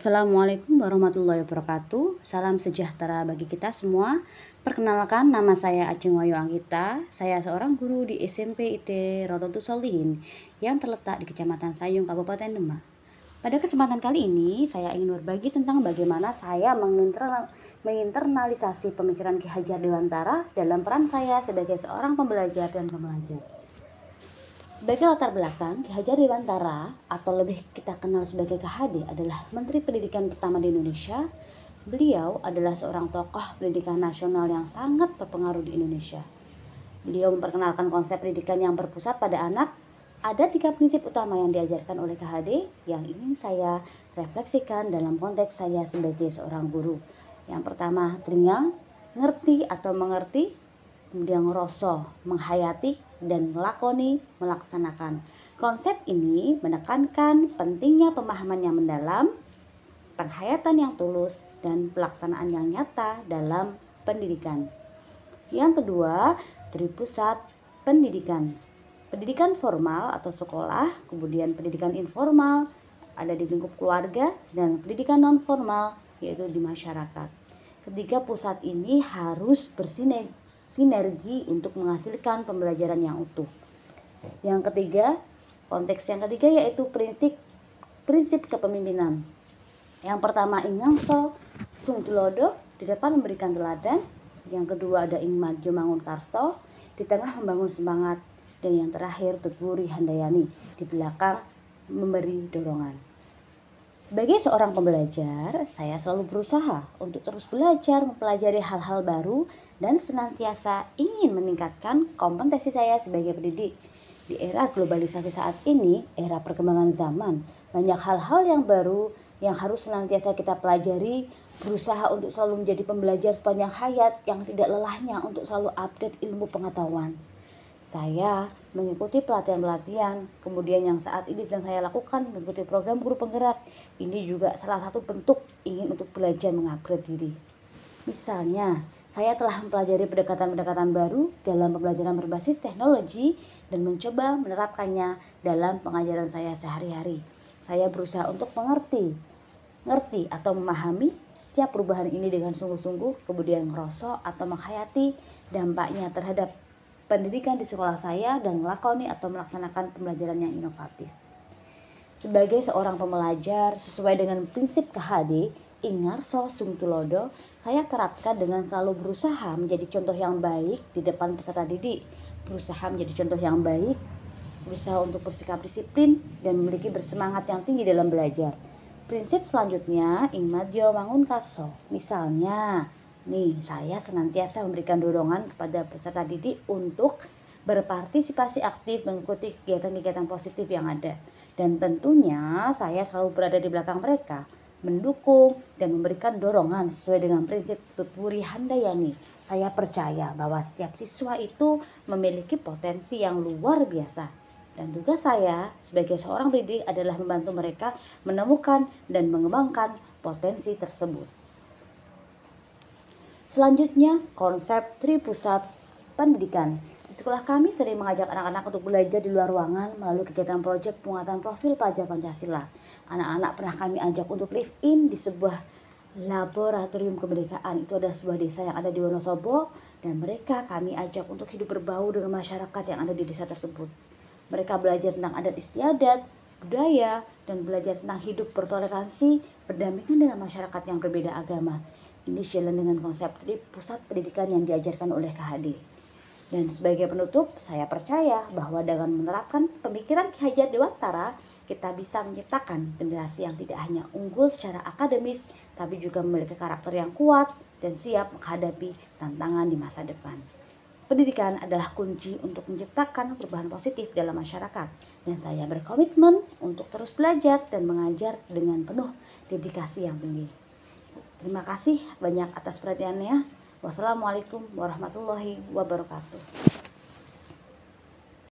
Assalamualaikum warahmatullahi wabarakatuh. Salam sejahtera bagi kita semua. Perkenalkan, nama saya Ajeng Wayu Anggita. Saya seorang guru di SMP IT Rodotus Solihin yang terletak di Kecamatan Sayung, Kabupaten Demak. Pada kesempatan kali ini, saya ingin berbagi tentang bagaimana saya menginternalisasi pemikiran Ki Hajar Dewantara dalam peran saya sebagai seorang pembelajar dan pembelajar. Sebagai latar belakang, Ki Hajar Dewantara atau lebih kita kenal sebagai KHD adalah Menteri Pendidikan pertama di Indonesia. Beliau adalah seorang tokoh pendidikan nasional yang sangat berpengaruh di Indonesia. Beliau memperkenalkan konsep pendidikan yang berpusat pada anak. Ada 3 prinsip utama yang diajarkan oleh KHD yang ingin saya refleksikan dalam konteks saya sebagai seorang guru. Yang pertama, teringang, ngerti atau mengerti. Kemudian rasa, menghayati, dan melakoni, melaksanakan. Konsep ini menekankan pentingnya pemahaman yang mendalam, penghayatan yang tulus, dan pelaksanaan yang nyata dalam pendidikan. Yang kedua, tripusat pendidikan. Pendidikan formal atau sekolah, kemudian pendidikan informal, ada di lingkup keluarga, dan pendidikan non-formal, yaitu di masyarakat. Ketiga pusat ini harus bersinergi untuk menghasilkan pembelajaran yang utuh. Yang ketiga, konteks yang ketiga yaitu prinsip kepemimpinan. Yang pertama ingangso sung tulodo, di depan memberikan teladan. Yang kedua ada ing madyo mangun karso, di tengah membangun semangat. Dan yang terakhir tutwuri handayani, di belakang memberi dorongan. Sebagai seorang pembelajar, saya selalu berusaha untuk terus belajar, mempelajari hal-hal baru, dan senantiasa ingin meningkatkan kompetensi saya sebagai pendidik. Di era globalisasi saat ini, era perkembangan zaman, banyak hal-hal yang baru yang harus senantiasa kita pelajari, berusaha untuk selalu menjadi pembelajar sepanjang hayat yang tidak lelahnya untuk selalu update ilmu pengetahuan. Saya mengikuti pelatihan-pelatihan, kemudian yang saat ini sedang saya lakukan mengikuti program guru penggerak. Ini juga salah satu bentuk ingin untuk belajar mengupgrade diri. Misalnya, saya telah mempelajari pendekatan-pendekatan baru dalam pembelajaran berbasis teknologi dan mencoba menerapkannya dalam pengajaran saya sehari-hari. Saya berusaha untuk mengerti atau memahami setiap perubahan ini dengan sungguh-sungguh, kemudian ngerosok atau menghayati dampaknya terhadap pendidikan di sekolah saya dan melakoni atau melaksanakan pembelajaran yang inovatif. Sebagai seorang pembelajar sesuai dengan prinsip KHD, ingarso sung tulodo, saya terapkan dengan selalu berusaha menjadi contoh yang baik di depan peserta didik, berusaha menjadi contoh yang baik, berusaha untuk bersikap disiplin dan memiliki bersemangat yang tinggi dalam belajar. Prinsip selanjutnya, ing madyo mangun karso. Misalnya, saya senantiasa memberikan dorongan kepada peserta didik untuk berpartisipasi aktif mengikuti kegiatan-kegiatan positif yang ada. Dan tentunya saya selalu berada di belakang mereka, mendukung dan memberikan dorongan sesuai dengan prinsip tutwuri handayani. Saya percaya bahwa setiap siswa itu memiliki potensi yang luar biasa. Dan tugas saya sebagai seorang pendidik adalah membantu mereka menemukan dan mengembangkan potensi tersebut. Selanjutnya, konsep tripusat pendidikan. Di sekolah kami sering mengajak anak-anak untuk belajar di luar ruangan melalui kegiatan proyek penguatan profil pelajar Pancasila. Anak-anak pernah kami ajak untuk live in di sebuah laboratorium kemerdekaan. Itu adalah sebuah desa yang ada di Wonosobo, dan mereka kami ajak untuk hidup berbau dengan masyarakat yang ada di desa tersebut. Mereka belajar tentang adat istiadat, budaya, dan belajar tentang hidup bertoleransi, berdampingan dengan masyarakat yang berbeda agama. Ini jalan dengan konsep pusat pendidikan yang diajarkan oleh KHD. Dan sebagai penutup, saya percaya bahwa dengan menerapkan pemikiran Ki Hajar Dewantara, kita bisa menciptakan generasi yang tidak hanya unggul secara akademis, tapi juga memiliki karakter yang kuat dan siap menghadapi tantangan di masa depan. Pendidikan adalah kunci untuk menciptakan perubahan positif dalam masyarakat. Dan saya berkomitmen untuk terus belajar dan mengajar dengan penuh dedikasi yang tinggi. Terima kasih banyak atas perhatiannya. Wassalamualaikum warahmatullahi wabarakatuh.